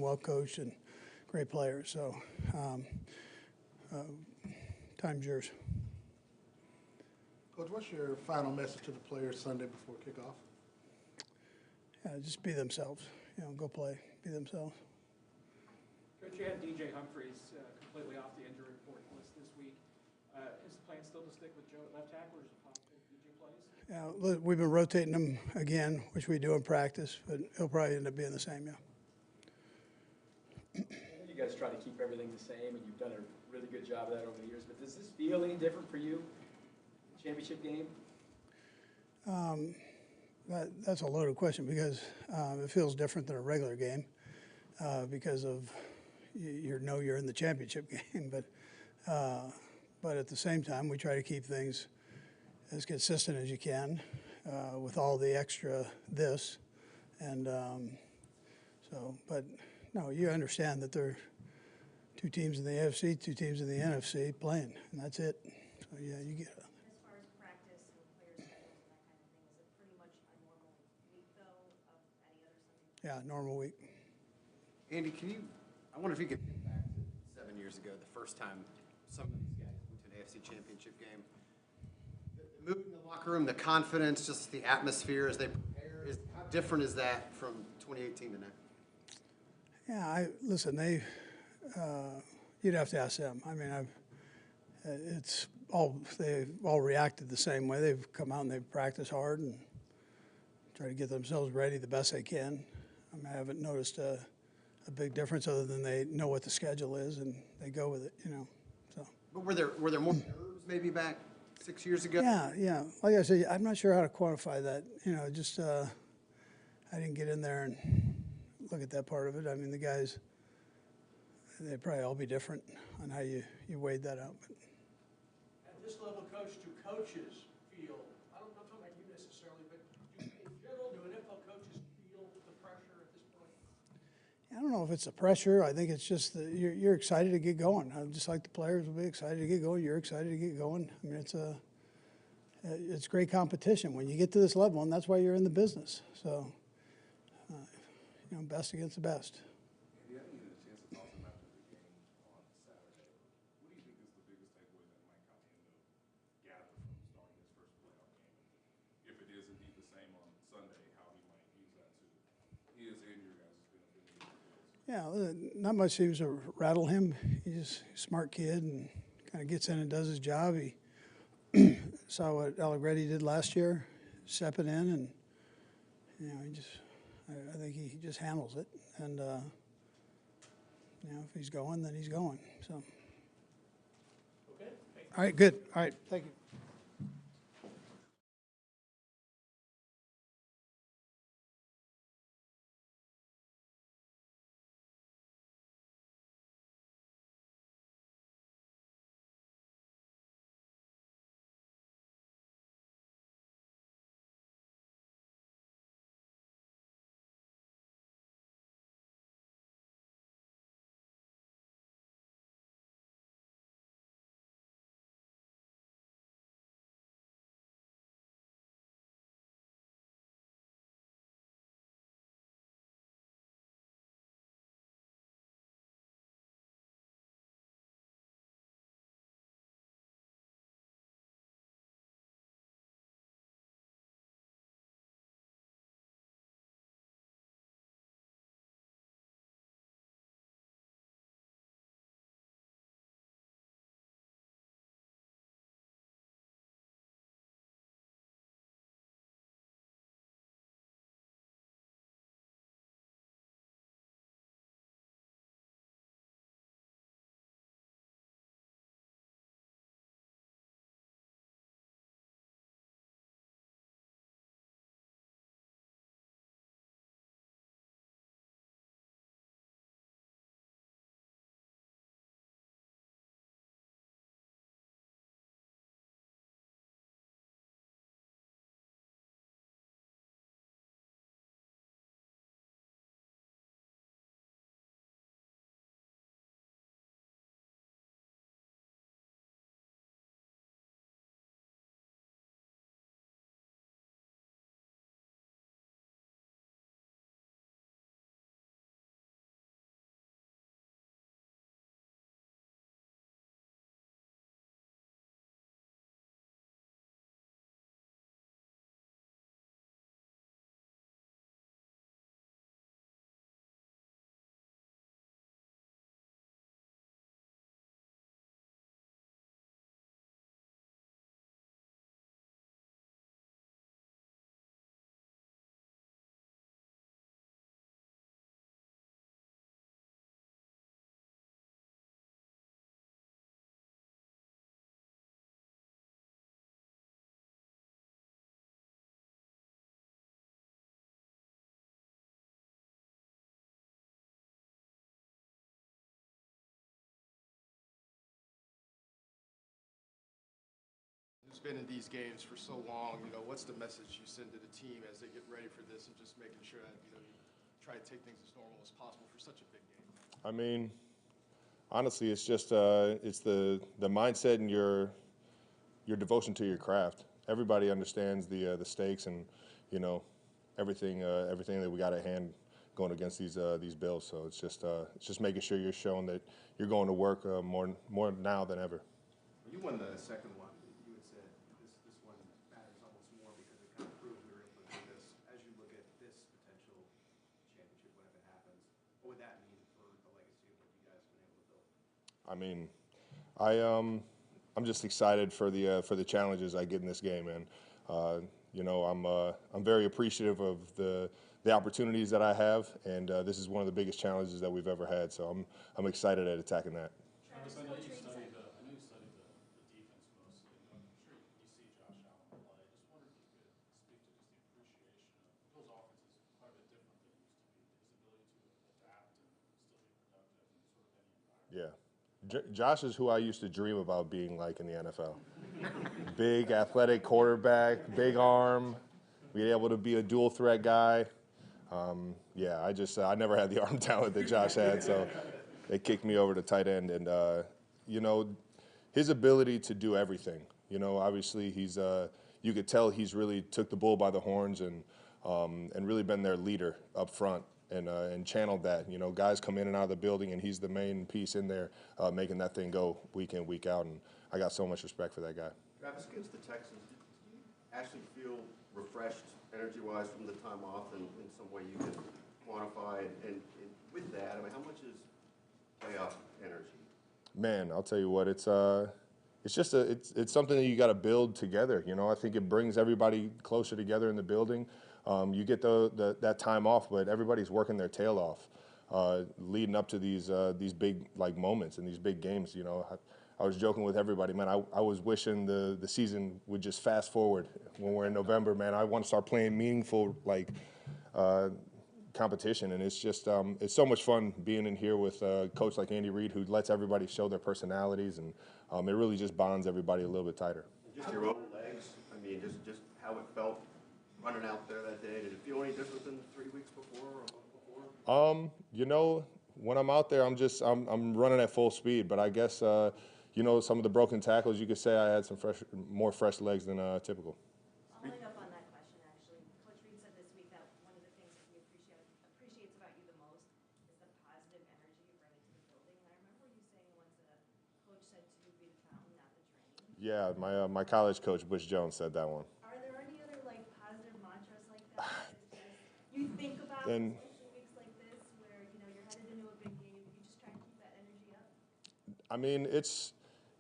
well coached and great players. So time's yours. Coach, what's your final message to the players Sunday before kickoff? Yeah, just be themselves. Go play, be themselves. Coach, you had DJ Humphries completely off the injury report list this week. Is the plan still to stick with Joe at left tackle, or is it possible DJ plays? Yeah, we've been rotating him again, which we do in practice, but he'll probably end up being the same, yeah. You guys try to keep everything the same, and you've done a really good job of that over the years, but does this feel any different for you, the championship game? That's a loaded question because it feels different than a regular game because of you're in the championship game, but at the same time we try to keep things as consistent as you can with all the extra this and but no, you understand that there are two teams in the AFC, two teams in the NFC playing, and that's it. So yeah, you get it. As far as practice and player schedules and that kind of thing, is it pretty much a normal week though of any other Sunday? Yeah, normal week. Andy, I wonder if you could get back to 7 years ago, the first time some of these guys went to an AFC championship game. The mood in the locker room, the confidence, just the atmosphere as they prepare, how different is that from 2018 to now? Yeah, listen. You'd have to ask them. I mean, they've all reacted the same way. They've come out and they've practiced hard and try to get themselves ready the best they can. I mean, I haven't noticed a big difference other than they know what the schedule is and they go with it. So. But were there more nerves maybe back 6 years ago? Yeah. Like I said, I'm not sure how to quantify that. Just I didn't get in there and look at that part of it. I mean, the guys, they'd probably all be different on how you weighed that out. But. At this level, Coach, do coaches feel, I'm not talking about you necessarily, but in general, do NFL coaches feel the pressure at this point? I don't know if it's the pressure. I think it's just that you're excited to get going. Just like the players will be excited to get going, you're excited to get going. I mean, it's great competition when you get to this level, and that's why you're in the business. So, best against the best. Andy, I didn't get a chance to talk to him after the game on Saturday. What do you think is the biggest takeaway that Mike kind of gather from starting his first playoff game? If it is indeed the same on Sunday, how he might use that to his and your guys' benefit? Yeah, not much seems to rattle him. He's a smart kid and kind of gets in and does his job. He saw what Allegretti did last year, stepping in, and I think he just handles it. And if he's going, then he's going. So. Okay. All right, good. All right, thank you. who's been in these games for so long, what's the message you send to the team as they get ready for this and just making sure that, you try to take things as normal as possible for such a big game? I mean, honestly, it's just it's the mindset and your devotion to your craft. Everybody understands the stakes and everything that we got at hand going against these Bills. So it's just making sure you're showing that you're going to work more now than ever. You won the second one. You had said this one matters almost more because it kind of proved we were able to do this. As you look at this potential championship, whenever it happens, what would that mean for the legacy of what you guys have been able to build? I mean, I'm just excited for the challenges I get in this game, and I'm very appreciative of the opportunities that I have, and this is one of the biggest challenges that we've ever had. So I'm excited at attacking that. Travis, I know Coach you Reid studied said- the defense mostly. I'm sure you see Josh Allen play. I just wondered if you could speak to just the appreciation of Bill's offense is quite a bit different than it used to be. His ability to adapt and still be productive in sort of any environment. Yeah. Josh is who I used to dream about being like in the NFL. Big, athletic quarterback, big arm, be able to be a dual threat guy. I never had the arm talent that Josh had, so they kicked me over to tight end. And, his ability to do everything, obviously you could tell he's really took the bull by the horns and really been their leader up front. And channeled that. Guys come in and out of the building, and he's the main piece in there making that thing go week in, week out. And I got so much respect for that guy. Travis, against the Texans, did you actually feel refreshed energy-wise from the time off in some way you can quantify? And with that, I mean, how much is playoff energy? Man, I'll tell you what, it's just it's something that you got to build together. I think it brings everybody closer together in the building. You get that time off, but everybody's working their tail off, leading up to these big moments and these big games. I was joking with everybody, man. I was wishing the season would just fast forward when we're in November, man. I want to start playing meaningful competition, and it's just it's so much fun being in here with a coach like Andy Reid, who lets everybody show their personalities, and it really just bonds everybody a little bit tighter. Just your own legs. I mean, just how it felt running out there that day. Did it feel any different than 3 weeks before or a month before? When I'm out there, I'm running at full speed. But I guess some of the broken tackles, you could say I had some more fresh legs than typical. Following up on that question, actually, Coach Reid said this week that one of the things that he appreciates about you the most is the positive energy you bring into the building. And I remember you saying once that a coach said to be the fountain, not the drain. Yeah, my college coach, Butch Jones, said that one. Are there any other positive mantras like that you think about, And- especially weeks like this, where you're headed into a big game, you just try and keep that energy up? I mean,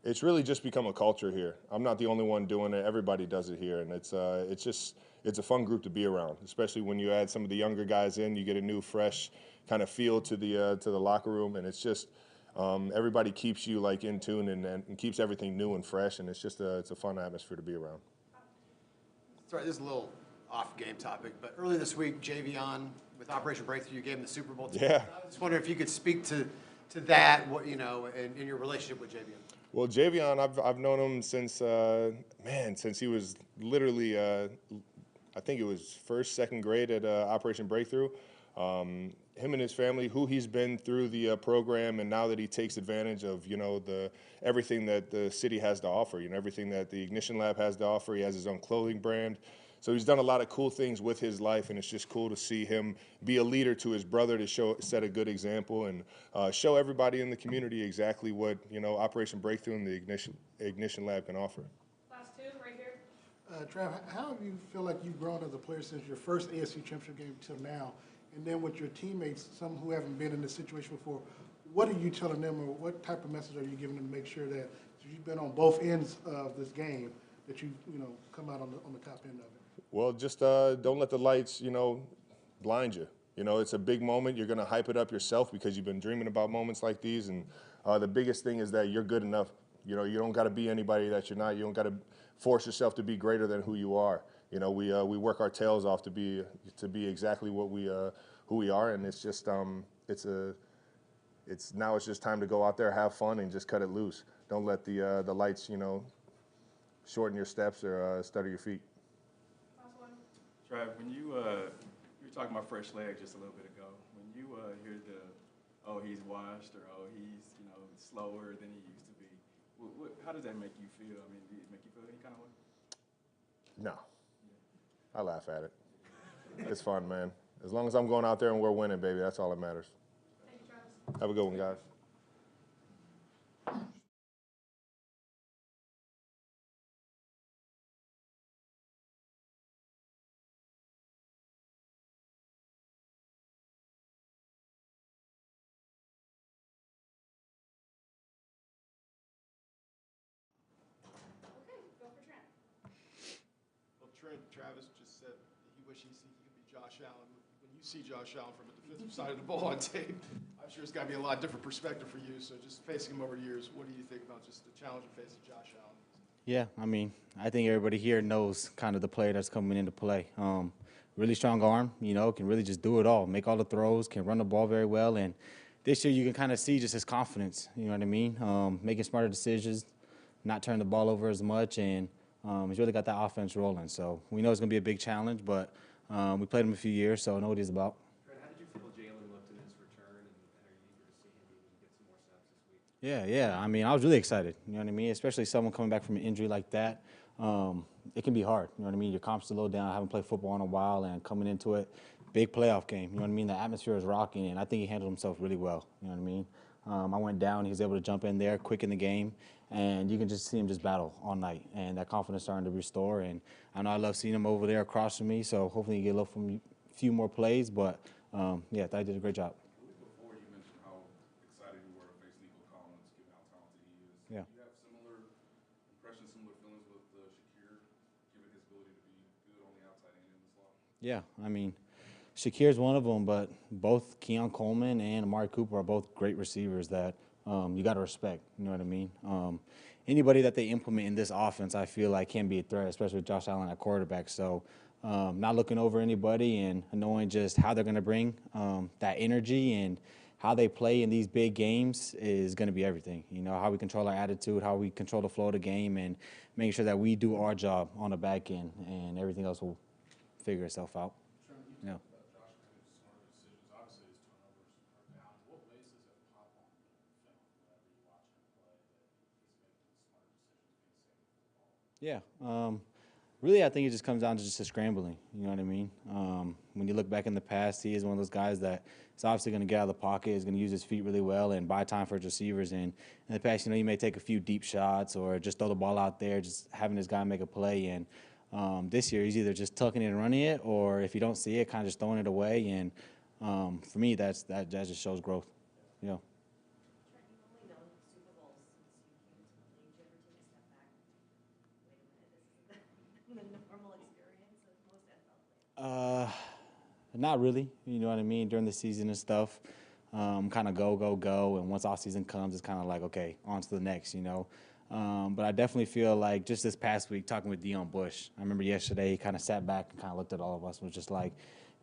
it's really just become a culture here. I'm not the only one doing it. Everybody does it here, and it's a fun group to be around. Especially when you add some of the younger guys in, you get a new, fresh kind of feel to the locker room, and it's just everybody keeps you in tune and keeps everything new and fresh, and it's a fun atmosphere to be around. Sorry, this is a little off-game topic, but earlier this week, Javion, with Operation Breakthrough, you gave him the Super Bowl. Yeah. I was just wondering if you could speak to that, in your relationship with Javion. Well, Javion, I've known him since he was literally, I think it was first, second grade at Operation Breakthrough. Him and his family, who he's been through the program, and now that he takes advantage of, everything that the city has to offer, everything that the Ignition Lab has to offer. He has his own clothing brand. So he's done a lot of cool things with his life, and it's just cool to see him be a leader to his brother, to set a good example, and show everybody in the community exactly what Operation Breakthrough and the Ignition Lab can offer. Class 2, right here. Trav, how have you feel like you've grown as a player since your first AFC championship game till now? And then with your teammates, some who haven't been in this situation before, what are you telling them, or what type of message are you giving them to make sure that you've been on both ends of this game, that you come out on the top end of it? Well, just don't let the lights, blind you. It's a big moment. You're going to hype it up yourself because you've been dreaming about moments like these. And the biggest thing is that you're good enough. You don't got to be anybody that you're not. You don't got to force yourself to be greater than who you are. We work our tails off to be exactly what who we are. And it's just now it's just time to go out there, have fun, and just cut it loose. Don't let the lights, shorten your steps or stutter your feet. Trav, when you were talking about fresh legs just a little bit ago, when you hear oh, he's washed, or oh, he's slower than he used to be, how does that make you feel? I mean, did it make you feel any kind of way? No. I laugh at it. It's fun, man. As long as I'm going out there and we're winning, baby, that's all that matters. Thank you, Travis. Have a good one, guys. Okay, go for Trent. Well, Trent, Travis just said he wished he could be Josh Allen. When you see Josh Allen from a defensive side of the ball on tape, I'm sure it's got to be a lot different perspective for you. So just facing him over the years, what do you think about just the challenge of facing Josh Allen? Yeah, I mean, I think everybody here knows kind of the player that's coming into play. Really strong arm, can really just do it all, make all the throws, can run the ball very well. And this year you can kind of see just his confidence, you know what I mean? Making smarter decisions, not turning the ball over as much, and he's really got that offense rolling. So we know it's going to be a big challenge, but we played him a few years, so I know what he's about. Trent, how did you feel Jalen looked in his return, and are you eager to see him even get some more snaps this week? Yeah. I mean, I was really excited, you know what I mean? Especially someone coming back from an injury like that. It can be hard, you know what I mean? Your comp's a little down. I haven't played football in a while, and coming into it, big playoff game, you know what I mean? The atmosphere is rocking, and I think he handled himself really well, you know what I mean? I went down, he was able to jump in there quick in the game, and you can just see him just battle all night, and that confidence starting to restore. And I know I love seeing him over there across from me, so hopefully he get a little from a few more plays, but yeah, I thought he did a great job. Before you mentioned how excited you were to face Nico Collins, given how talented he is. Yeah. Do you have similar impressions, similar feelings with Shakir, given his ability to be good on the outside and in the slot? Yeah, I mean, Shakir's one of them, but both Keon Coleman and Amari Cooper are both great receivers that you got to respect, you know what I mean? Anybody that they implement in this offense, I feel like can be a threat, especially with Josh Allen at quarterback. So not looking over anybody and knowing just how they're going to bring that energy and how they play in these big games is going to be everything. You know, how we control our attitude, how we control the flow of the game, and making sure that we do our job on the back end, and everything else will figure itself out. Yeah. Yeah. Really, I think it just comes down to just the scrambling. You know what I mean? When you look back in the past, he is one of those guys that is obviously going to get out of the pocket, is going to use his feet really well and buy time for his receivers. And in the past, you may take a few deep shots or just throw the ball out there, just having this guy make a play. And this year, he's either just tucking it and running it, or if you don't see it, kind of just throwing it away. And for me, that just shows growth. Yeah. Trent, you've only known Super Bowls since you came into the league. Did you ever take a step back? Wait a minute, this isn't the normal experience of most NFL players. Not really. You know what I mean? During the season and stuff, kind of go. And once off season comes, it's kind of like, okay, on to the next, you know. But I definitely feel like just this past week talking with Dion Bush, I remember yesterday he kind of sat back and kind of looked at all of us and was just like,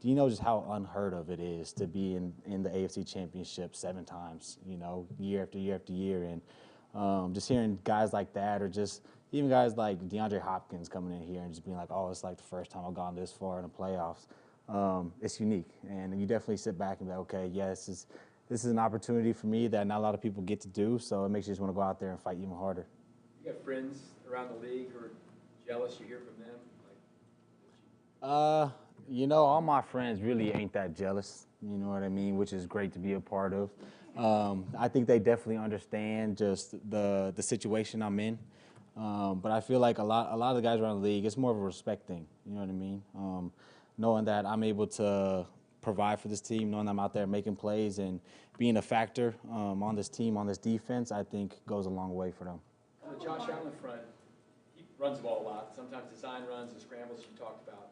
do you know just how unheard of it is to be in the AFC Championship 7 times, you know, year after year after year? And just hearing guys like that, or just even guys like DeAndre Hopkins coming in here and just being like, oh, it's like the first time I've gone this far in the playoffs. It's unique. And you definitely sit back and be like, okay, yeah, this is an opportunity for me that not a lot of people get to do, so it makes you just want to go out there and fight even harder. You got friends around the league who are jealous you hear from them? You know, all my friends really ain't that jealous, you know what I mean, which is great to be a part of. I think they definitely understand just the situation I'm in. But I feel like a lot of the guys around the league, it's more of a respect thing, you know what I mean? Knowing that I'm able to provide for this team, knowing I'm out there making plays and being a factor on this team, on this defense, I think goes a long way for them. On the Josh Allen front, he runs the ball a lot, sometimes design runs and scrambles you talked about.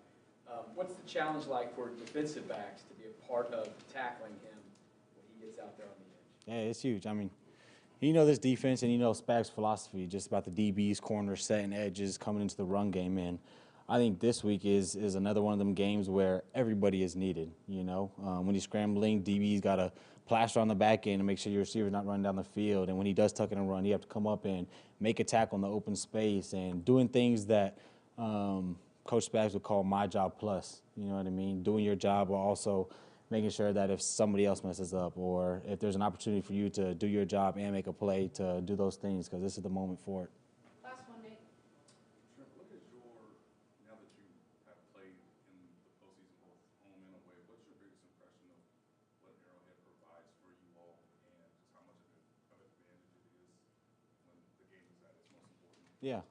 What's the challenge like for defensive backs to be a part of tackling him when he gets out there on the edge? Yeah, it's huge. I mean, you know this defense and you know Spag's philosophy, just about the DBs, corners, setting edges, coming into the run game. And I think this week is another one of them games where everybody is needed. You know, when he's scrambling, DB's got to plaster on the back end and make sure your receiver's not running down the field. And when he does tuck in and run, you have to come up and make a tackle in the open space and doing things that Coach Spags would call my job plus. You know what I mean? Doing your job while also making sure that if somebody else messes up or if there's an opportunity for you to do your job and make a play, to do those things, because this is the moment for it. Last one, Nate. Trent, what is your, now that you have played in the postseason both home and away, what's your biggest impression of what Arrowhead provides for you all and just how much of an advantage it is when the game is at its most important? Yeah.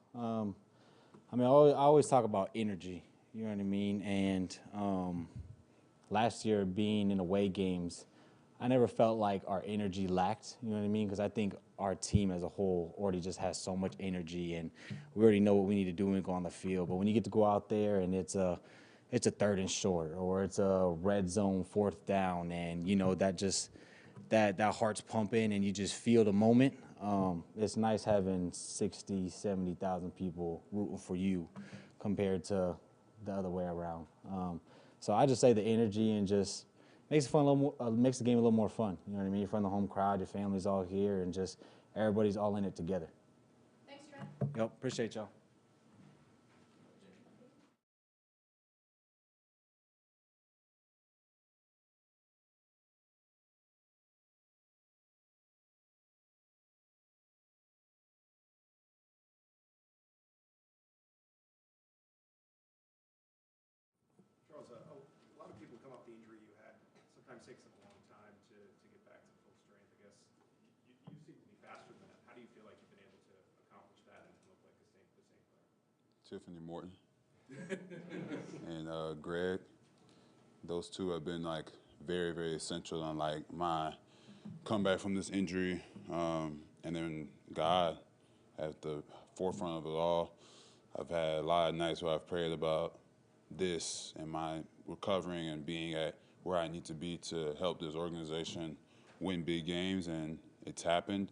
I mean, I always talk about energy, you know what I mean? And last year being in away games, I never felt like our energy lacked, you know what I mean? Because I think our team as a whole already just has so much energy, and we already know what we need to do when we go on the field. But when you get to go out there and it's a 3rd and short, or it's a red zone 4th down, and, you know, that heart's pumping and you just feel the moment. It's nice having 60, 70,000 people rooting for you compared to the other way around. So I just say the energy and just makes the game a little more fun. You know what I mean? You're from the home crowd, your family's all here, and just everybody's all in it together. Thanks, Trent. Yep, appreciate y'all. Charles, a lot of people come off the injury you had. Sometimes takes them a long time to get back to full strength. I guess you seem to be faster than that. How do you feel like you've been able to accomplish that and look like the same player? Tiffany Morton and Greg. Those two have been like very, very essential on like my comeback from this injury. And then God at the forefront of it all. I've had a lot of nights where I've prayed about this and my recovering and being at where I need to be to help this organization win big games, and it's happened.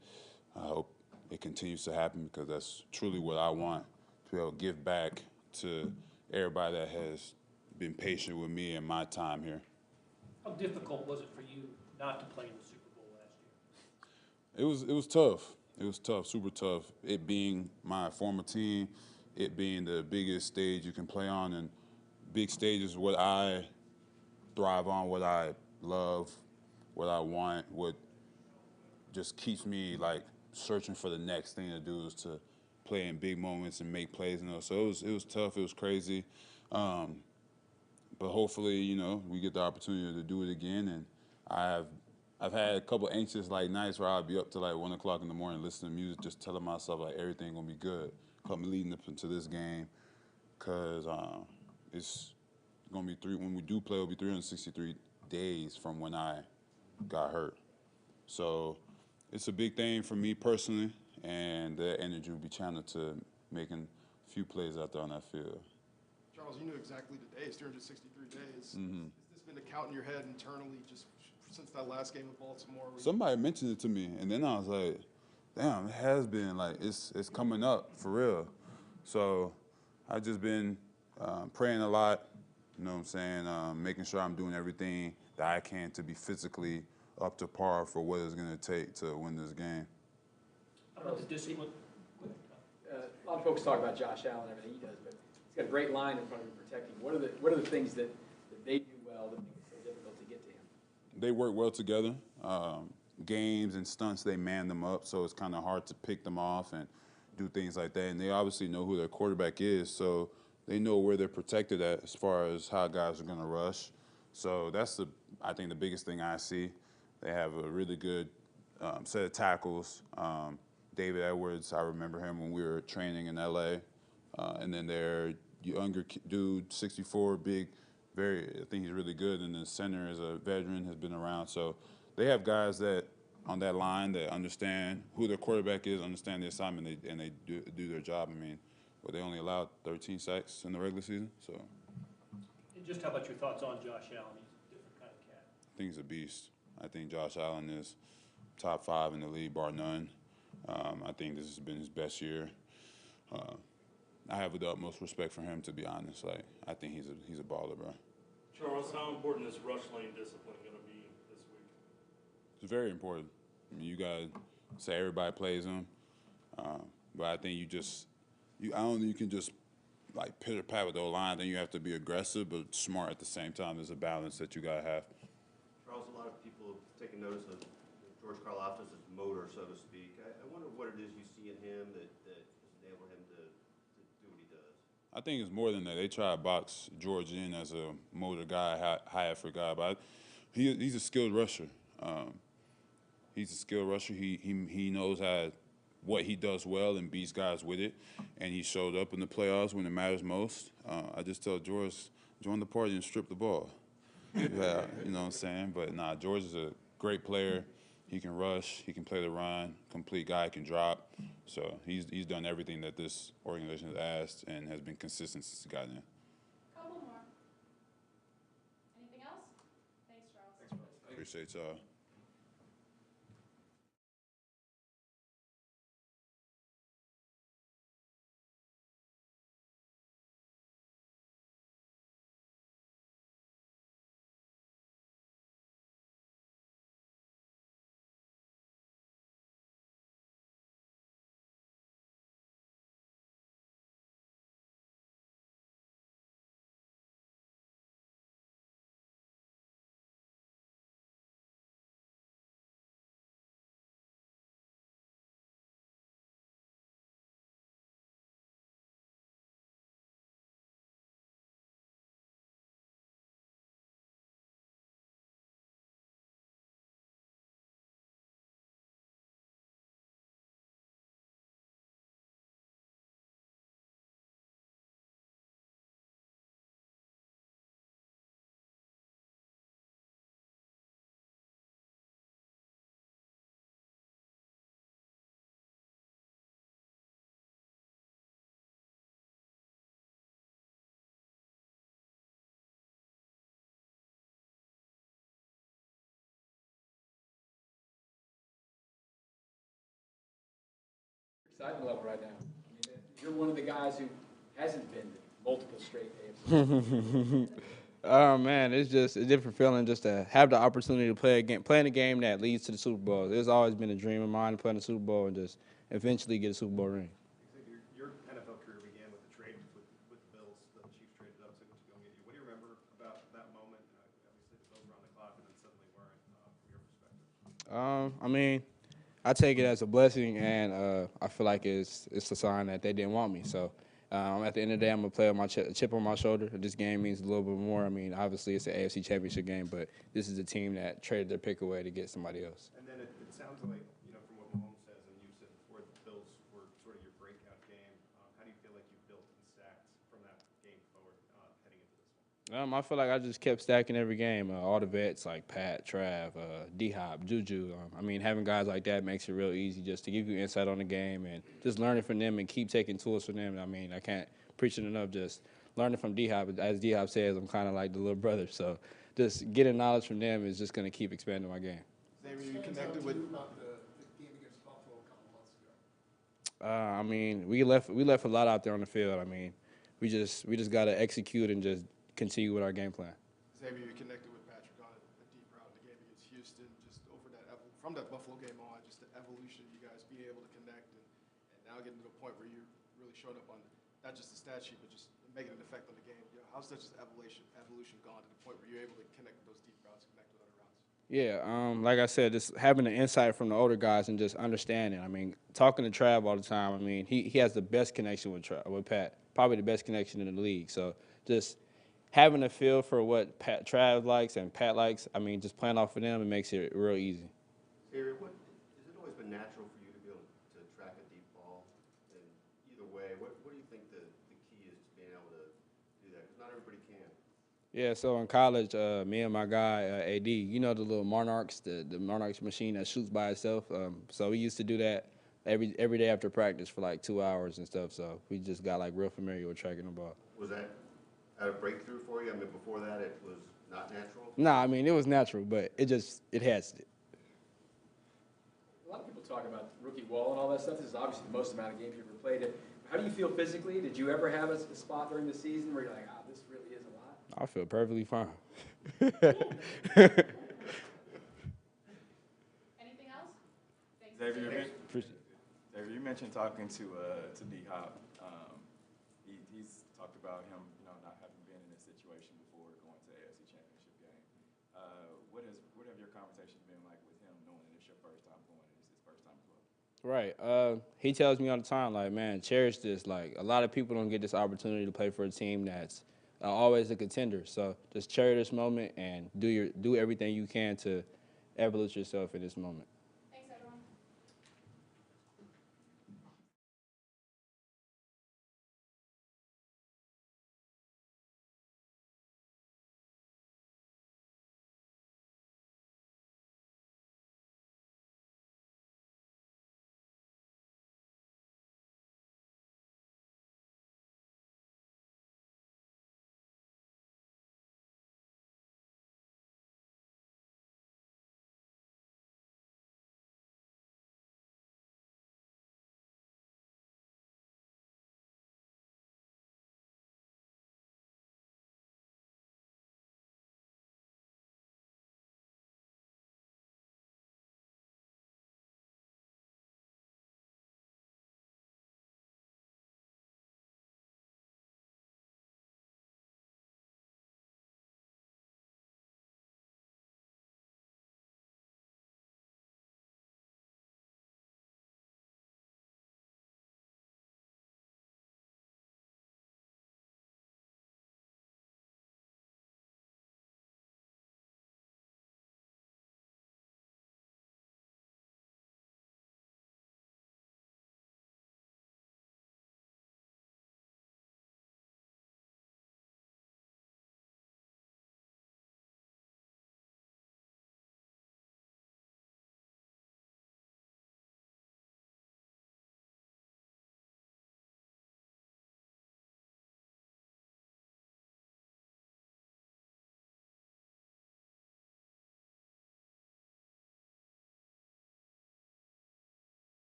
I hope it continues to happen because that's truly what I want, to be able to give back to everybody that has been patient with me and my time here. How difficult was it for you not to play in the Super Bowl last year? It was tough. It was tough, super tough. It being my former team, it being the biggest stage you can play on, and big stage is what I thrive on, what I love, what I want, what just keeps me like searching for the next thing to do is to play in big moments and make plays. You know, so it was tough. It was crazy, but hopefully, you know, we get the opportunity to do it again. And I've had a couple anxious like nights where I'll be up to like 1 o'clock in the morning listening to music, just telling myself like everything gonna be good. Coming leading up into this game, cause it's gonna be when we do play, it'll be 363 days from when I got hurt. So it's a big thing for me personally, and that energy will be channeled to making a few plays out there on that field. Charles, you knew exactly the days, 363 days. Mm-hmm. Has this been a count in your head internally just since that last game with Baltimore? Somebody mentioned it to me, and then I was like, damn, it has been like, it's coming up for real. So I've just been praying a lot, you know what I'm saying, making sure I'm doing everything that I can to be physically up to par for what it's going to take to win this game. How about the discipline? A lot of folks talk about Josh Allen and everything he does, but he's got a great line in front of him protecting. What are the things that they do well that make it so difficult to get to him? They work well together. Games and stunts, they man them up, so it's kind of hard to pick them off and do things like that. And they obviously know who their quarterback is, so they know where they're protected at as far as how guys are going to rush. So that's, I think, the biggest thing I see. They have a really good set of tackles. David Edwards, I remember him when we were training in L.A. And then their younger dude, 64, big, I think he's really good. And the center is a veteran, has been around. So they have guys that on that line that understand who their quarterback is, understand the assignment, and they do their job. I mean, well, they only allowed 13 sacks in the regular season. So. And just how about your thoughts on Josh Allen? He's a different kind of cat. I think he's a beast. I think Josh Allen is top 5 in the league, bar none. I think this has been his best year. I have the utmost respect for him, to be honest. Like, I think he's a baller, bro. Charles, how important is rush lane discipline going to be this week? It's very important. I mean, you got to say everybody plays him. But I think I don't think you can just like pitter pat with the line. Then you have to be aggressive but smart at the same time. There's a balance that you got to have. Charles, a lot of people have taken notice of George Karlaftis' motor, so to speak. I wonder what it is you see in him that has enabled him to do what he does. I think it's more than that. They try to box George in as a motor guy, high effort guy, but he's a skilled rusher. He's a skilled rusher. He knows what he does well and beats guys with it, and he showed up in the playoffs when it matters most. I just tell George, join the party and strip the ball. Yeah, you know what I'm saying? But nah, George is a great player. He can rush. He can play the run. Complete guy, can drop. So he's done everything that this organization has asked and has been consistent since he got in. Couple more. Anything else? Thanks, Charles. Appreciate y'all. Excitement level right now. I mean, you're one of the guys who hasn't been to multiple straight AFC. Oh man, it's just a different feeling just to have the opportunity to playing a game that leads to the Super Bowl. It's always been a dream of mine to play in the Super Bowl and just eventually get a Super Bowl ring. Your NFL career began with the trade with the Bills. The Chiefs traded up to go get you. What do you remember about that moment? Obviously, the Bills were on the clock and then suddenly weren't, from your perspective. I mean, I take it as a blessing, and I feel like it's a sign that they didn't want me. So at the end of the day, I'm going to play with my chip on my shoulder. This game means a little bit more. I mean, obviously, it's an AFC championship game, but this is a team that traded their pick away to get somebody else. And then it sounds like, from what Mahomes says, and you said before, the Bills were sort of your breakout game. How do you feel like you built and stacked from that game forward heading into this one? I feel like I just kept stacking every game. All the vets like Pat, Trav, D-Hop, Juju. I mean, having guys like that makes it real easy just to give you insight on the game and just learning from them and keep taking tools from them. I mean, I can't preach it enough. Just learning from D-Hop. As D-Hop says, I'm kind of like the little brother. So just getting knowledge from them is just going to keep expanding my game. Xavier, you connected with about the game against Buffalo a couple months ago. I mean, we left a lot out there on the field. I mean, we just got to execute and just continue with our game plan. Xavier, you connected with Patrick on a deep route in the game against Houston, just over that from that Buffalo game on, just the evolution, you guys being able to connect and now getting to the point where you're really showing up on not just the stat sheet, but just making an effect on the game. How's that just evolution gone to the point where you're able to connect with those deep routes, connect with other routes? Yeah, like I said, just having the insight from the older guys and just understanding. I mean, talking to Trav all the time. I mean, he has the best connection with Pat, probably the best connection in the league. So just having a feel for what Trav likes and Pat likes, I mean, just playing off of them, it makes it real easy. Xavier, has it always been natural for you to be able to track a deep ball? And either way, what do you think the key is to being able to do that? Because not everybody can. Yeah, so in college, me and my guy, AD, the little Monarchs, the Monarchs machine that shoots by itself. So we used to do that every day after practice for like 2 hours and stuff. So we just got like real familiar with tracking the ball. Was that a breakthrough for you? I mean, before that, it was not natural? Nah, I mean, it was natural, but it has it. A lot of people talk about rookie wall and all that stuff. This is obviously the most amount of games you've ever played. How do you feel physically? Did you ever have a spot during the season where you're like, this really is a lot? I feel perfectly fine. Anything else? Thanks. Xavier, you mentioned talking to D-Hop. He's talked about him, not having been in this situation before going to the AFC Championship game. What have your conversations been like with him, knowing that it's your first time going and it's his first time as well? Right. He tells me all the time, like, man, cherish this. Like, a lot of people don't get this opportunity to play for a team that's always a contender. So just cherish this moment and do everything you can to evolve yourself in this moment.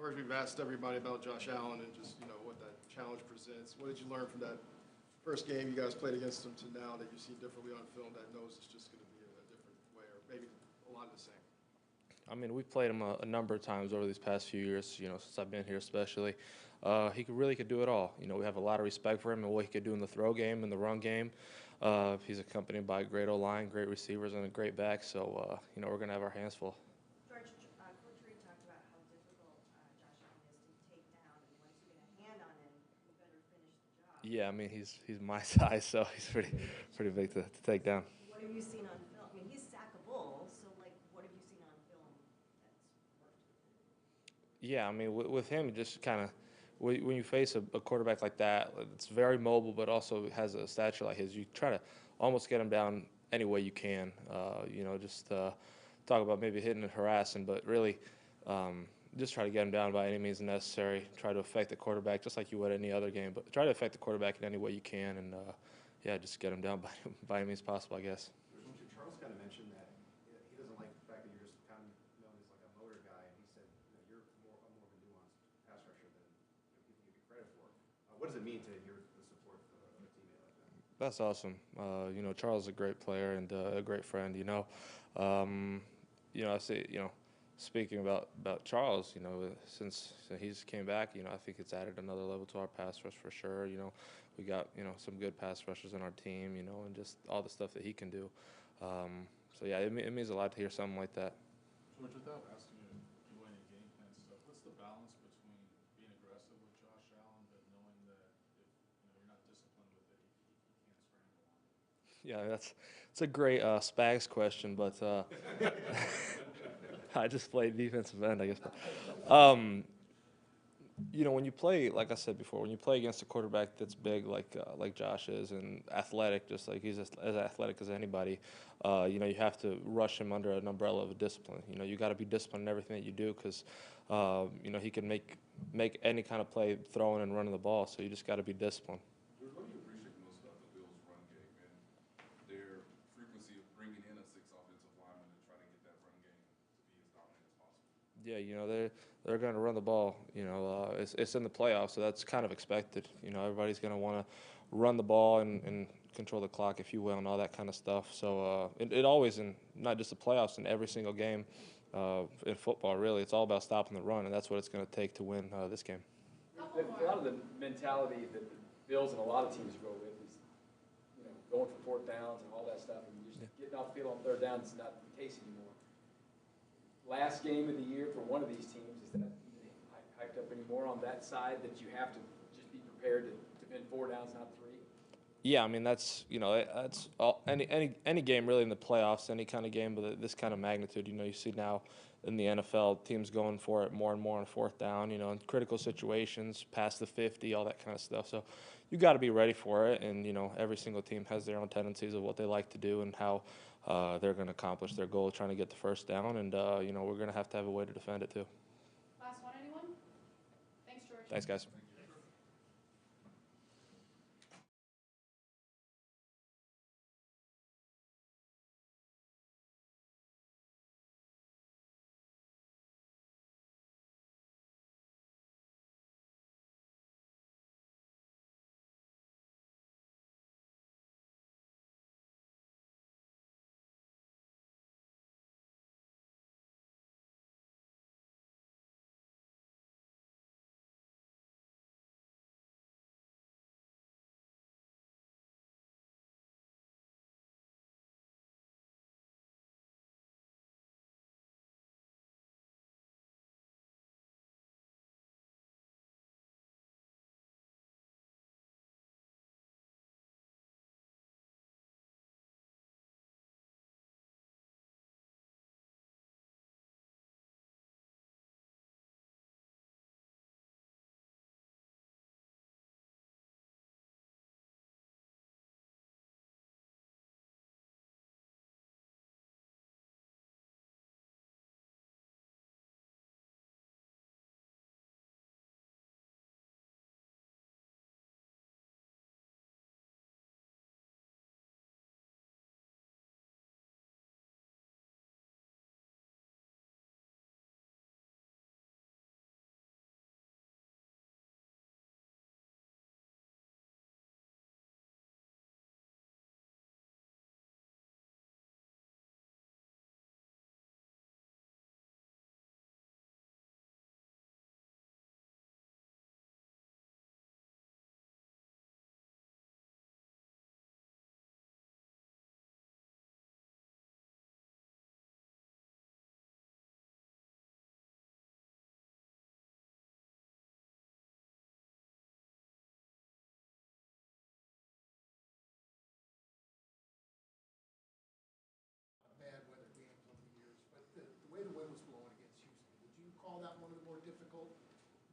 George, we've asked everybody about Josh Allen and just, what that challenge presents. What did you learn from that first game you guys played against him to now that you see differently on film that knows it's just going to be a different way or maybe a lot of the same? I mean, we've played him a number of times over these past few years, since I've been here especially. He really could do it all. We have a lot of respect for him and what he could do in the throw game and the run game. He's accompanied by a great O-line, great receivers, and a great back. So, we're going to have our hands full. George, Coach Reid talked about how difficult Josh Allen is to take down, and once you get a hand on him, you better finish the job. Yeah, I mean, he's my size, so he's pretty big to take down. What have you seen on film? I mean, he's sackable, so, what have you seen on film that's worked? Yeah, I mean, with him, just kind of when you face a quarterback like that, it's very mobile, but also has a stature like his. You try to almost get him down any way you can. Just talk about maybe hitting and harassing, but really just try to get him down by any means necessary. Try to affect the quarterback just like you would any other game, but try to affect the quarterback in any way you can, and just get him down by any means possible, I guess. Charles kind of mentioned that he doesn't like the fact that you're just kind of known as like a motor guy, and he said you're more of a nuanced pass rusher than people give you credit for. What does it mean to hear the support from a teammate like that? That's awesome. Charles is a great player and a great friend. I say, speaking about Charles, since he's came back, I think it's added another level to our pass rush for sure. We got some good pass rushers on our team, and just all the stuff that he can do. It means a lot to hear something like that. George, without asking you to do any game plan stuff, what's the balance between being aggressive with Josh Allen, but knowing that if you're not disciplined with it, he can't scramble on it? Yeah, that's a great Spags question, but I just played defensive end, I guess. When you play, like I said before, when you play against a quarterback that's big like Josh is and athletic, just like he's as athletic as anybody, you have to rush him under an umbrella of discipline. You got to be disciplined in everything that you do because, he can make any kind of play throwing and running the ball. So you just got to be disciplined. George, what do you appreciate most about the Bills' run game and their frequency of bringing in a sixth offensive lineman to try to get that run game to be as dominant as possible? Yeah, they're going to run the ball. It's in the playoffs, so that's kind of expected. Everybody's going to want to run the ball and control the clock, if you will, and all that kind of stuff. So it always, in not just the playoffs, in every single game in football, really, it's all about stopping the run, and that's what it's going to take to win this game. A lot of the mentality that the Bills and a lot of teams go with is, going for fourth downs and all that stuff, and just getting off the field on third down is not the case anymore. Last game of the year for one of these teams, is that hyped up anymore on that side that you have to just be prepared to defend 4 downs, not 3? Yeah, I mean that's all, any game really in the playoffs, any kind of game with this kind of magnitude. You see now in the NFL teams going for it more and more on fourth down. In critical situations, past the 50, all that kind of stuff. So you got to be ready for it, and every single team has their own tendencies of what they like to do and how they're going to accomplish their goal of trying to get the first down, and we're going to have a way to defend it too. Last one, anyone? Thanks, George. Thanks, guys.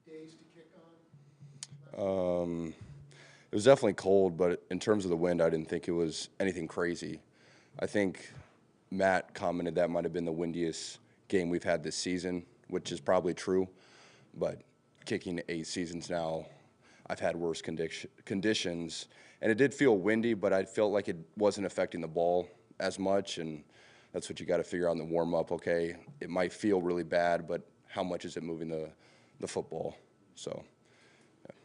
days to kick on? It was definitely cold, but in terms of the wind, I didn't think it was anything crazy. I think Matt commented that might have been the windiest game we've had this season, which is probably true. But kicking 8 seasons now, I've had worse conditions. And it did feel windy, but I felt like it wasn't affecting the ball as much. And that's what you got to figure out in the warm-up. Okay, it might feel really bad, but how much is it moving the football? So, yeah.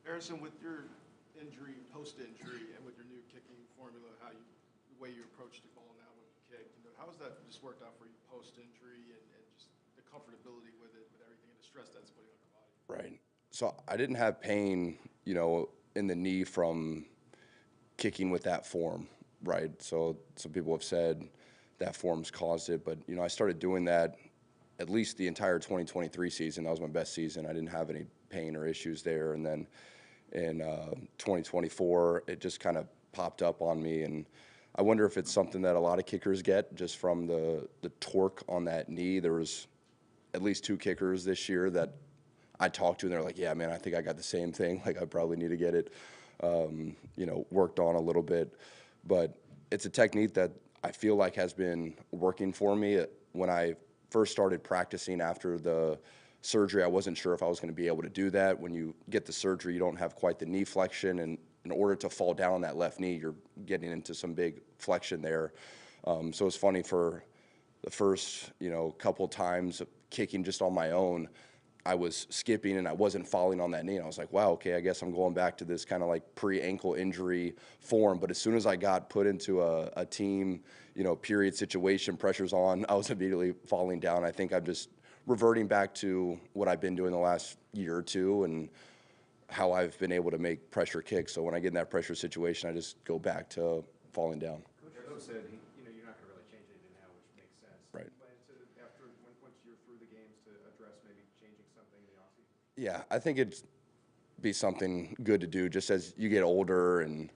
Harrison, with your injury, post-injury, and with your new kicking formula, the way you approach the ball now when you kick, how has that just worked out for you post-injury and just the comfortability with it, with everything and the stress that's putting on your body? Right. So I didn't have pain, in the knee from kicking with that form, right? So some people have said that form's caused it, but, I started doing that at least the entire 2023 season. That was my best season. I didn't have any pain or issues there. And then in 2024, it just kind of popped up on me. And I wonder if it's something that a lot of kickers get just from the torque on that knee. There was at least 2 kickers this year that I talked to, and they're like, yeah, man, I think I got the same thing. Like, I probably need to get it, worked on a little bit. But it's a technique that I feel like has been working for me. When I first started practicing after the surgery, I wasn't sure if I was going to be able to do that. When you get the surgery, you don't have quite the knee flexion, and in order to fall down on that left knee, you're getting into some big flexion there. So it's funny, for the first, couple times of kicking just on my own, I was skipping and I wasn't falling on that knee. And I was like, wow, okay, I guess I'm going back to this kind of like pre-ankle injury form. But as soon as I got put into a team, period situation, pressure's on, I was immediately falling down. I think I'm just reverting back to what I've been doing the last year or two and how I've been able to make pressure kicks. So when I get in that pressure situation, I just go back to falling down. Coach said, you're not going to really change anything now, which makes sense. Right. Do you plan to, once you're through the games, to address maybe changing something in the offseason? Yeah, I think it'd be something good to do just as you get older, and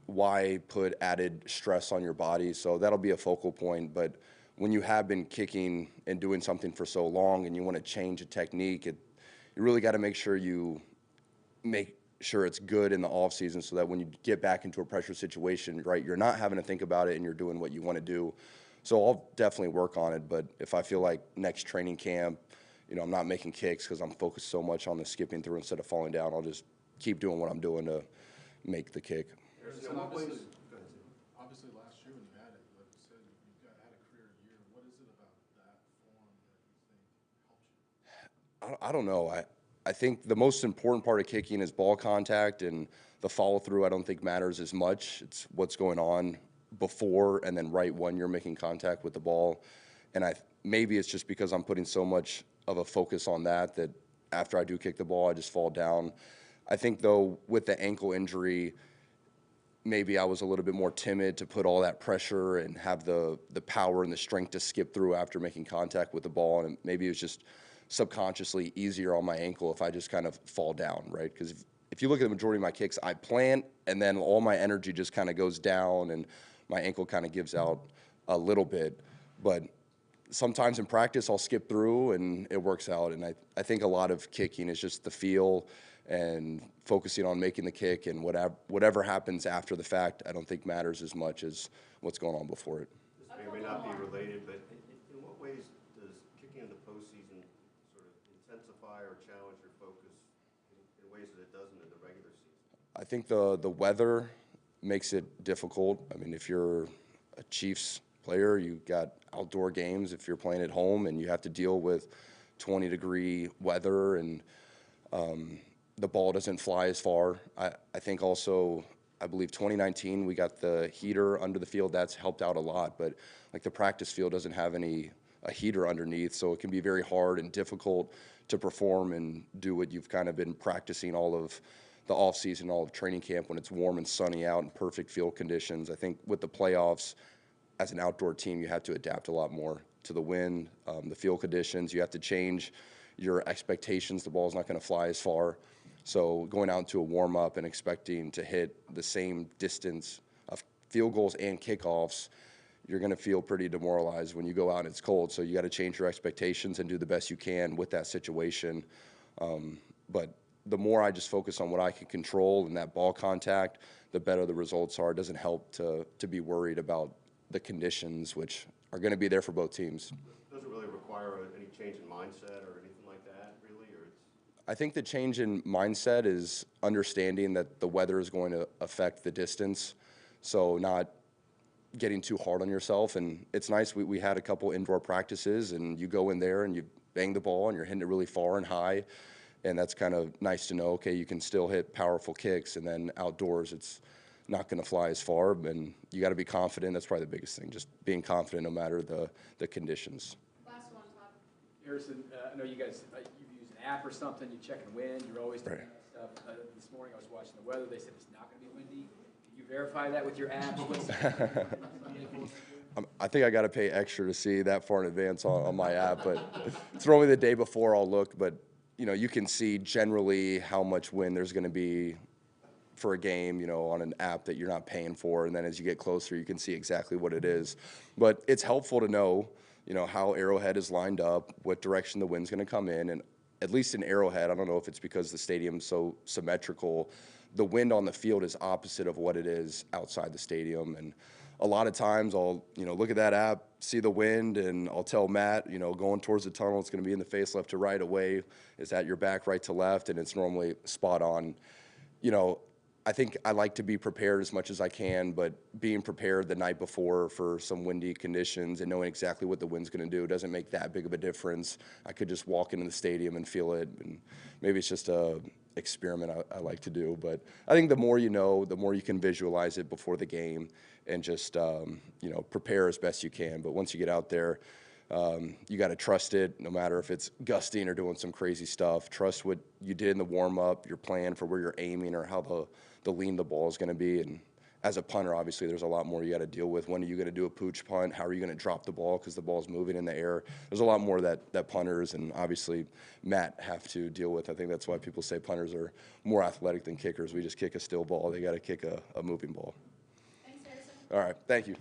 why put added stress on your body. So that'll be a focal point. But when you have been kicking and doing something for so long and you want to change a technique, you really got to make sure you make sure it's good in the off season, so that when you get back into a pressure situation, right, you're not having to think about it and you're doing what you want to do. So I'll definitely work on it. But if I feel like next training camp, I'm not making kicks because I'm focused so much on the skipping through instead of falling down, I'll just keep doing what I'm doing to make the kick. Obviously, last year when you had it, like you said, you had a career year. What is it about that form that you think helped you? I don't know. I think the most important part of kicking is ball contact, and the follow through I don't think matters as much. It's what's going on before and then right when you're making contact with the ball. And maybe it's just because I'm putting so much of a focus on that after I do kick the ball, I just fall down. I think, though, with the ankle injury, maybe I was a little bit more timid to put all that pressure and have the power and the strength to skip through after making contact with the ball. And maybe it was just subconsciously easier on my ankle if I just kind of fall down, right? Because if you look at the majority of my kicks, I plant and then all my energy just kind of goes down and my ankle kind of gives out a little bit. But sometimes in practice I'll skip through and it works out. And I think a lot of kicking is just the feel and focusing on making the kick, and whatever happens after the fact I don't think matters as much as what's going on before it. This may or may not be related, but in what ways does kicking in the postseason sort of intensify or challenge your focus in ways that it doesn't in the regular season? I think the weather makes it difficult. I mean, if you're a Chiefs player, you've got outdoor games. If you're playing at home and you have to deal with 20-degree weather and the ball doesn't fly as far. I think also, I believe 2019, we got the heater under the field. That's helped out a lot. But like the practice field doesn't have a heater underneath, so it can be very hard and difficult to perform and do what you've kind of been practicing all of the offseason, all of training camp when it's warm and sunny out and perfect field conditions. I think with the playoffs, as an outdoor team, you have to adapt a lot more to the wind, the field conditions. You have to change your expectations. The ball's not going to fly as far. So going out into a warm-up and expecting to hit the same distance of field goals and kickoffs, you're going to feel pretty demoralized when you go out and it's cold. So you got to change your expectations and do the best you can with that situation. But the more I just focus on what I can control and that ball contact, the better the results are. It doesn't help to be worried about the conditions, which are going to be there for both teams. Does it really require any change in mindset or anything like that, really, or it's? I think the change in mindset is understanding that the weather is going to affect the distance, so not getting too hard on yourself. And it's nice, we had a couple indoor practices, and you go in there and you bang the ball and you're hitting it really far and high, and that's kind of nice to know, okay, you can still hit powerful kicks, and then outdoors it's not going to fly as far, and you got to be confident. That's probably the biggest thing, just being confident no matter the conditions. Last one, Todd. Harrison, I know you guys, you've used an app or something, you check the wind, you're always doing Right. that stuff. This morning I was watching the weather, they said it's not going to be windy. Can you verify that with your app? I think I got to pay extra to see that far in advance on my app, but it's normally the day before I'll look. But you can see generally how much wind there's going to be for a game, on an app that you're not paying for, and then as you get closer, you can see exactly what it is. But it's helpful to know, how Arrowhead is lined up, what direction the wind's going to come in, and at least in Arrowhead, I don't know if it's because the stadium's so symmetrical, the wind on the field is opposite of what it is outside the stadium. And a lot of times I'll, look at that app, see the wind, and I'll tell Matt, going towards the tunnel, it's going to be in the face left to right away. Is that your back right to left? And it's normally spot on. I think I like to be prepared as much as I can, but being prepared the night before for some windy conditions and knowing exactly what the wind's going to do doesn't make that big of a difference. I could just walk into the stadium and feel it, and maybe it's just a experiment I like to do. But I think the more you know, the more you can visualize it before the game and just, prepare as best you can. But once you get out there, you got to trust it, no matter if it's gusting or doing some crazy stuff. Trust what you did in the warm-up, your plan for where you're aiming or how the lean the ball is going to be. And as a punter, obviously, there's a lot more you got to deal with. When are you going to do a pooch punt? How are you going to drop the ball because the ball's moving in the air? There's a lot more that punters and obviously Matt have to deal with. I think that's why people say punters are more athletic than kickers. We just kick a still ball. They got to kick a moving ball. Thanks, Harrison. All right. Thank you.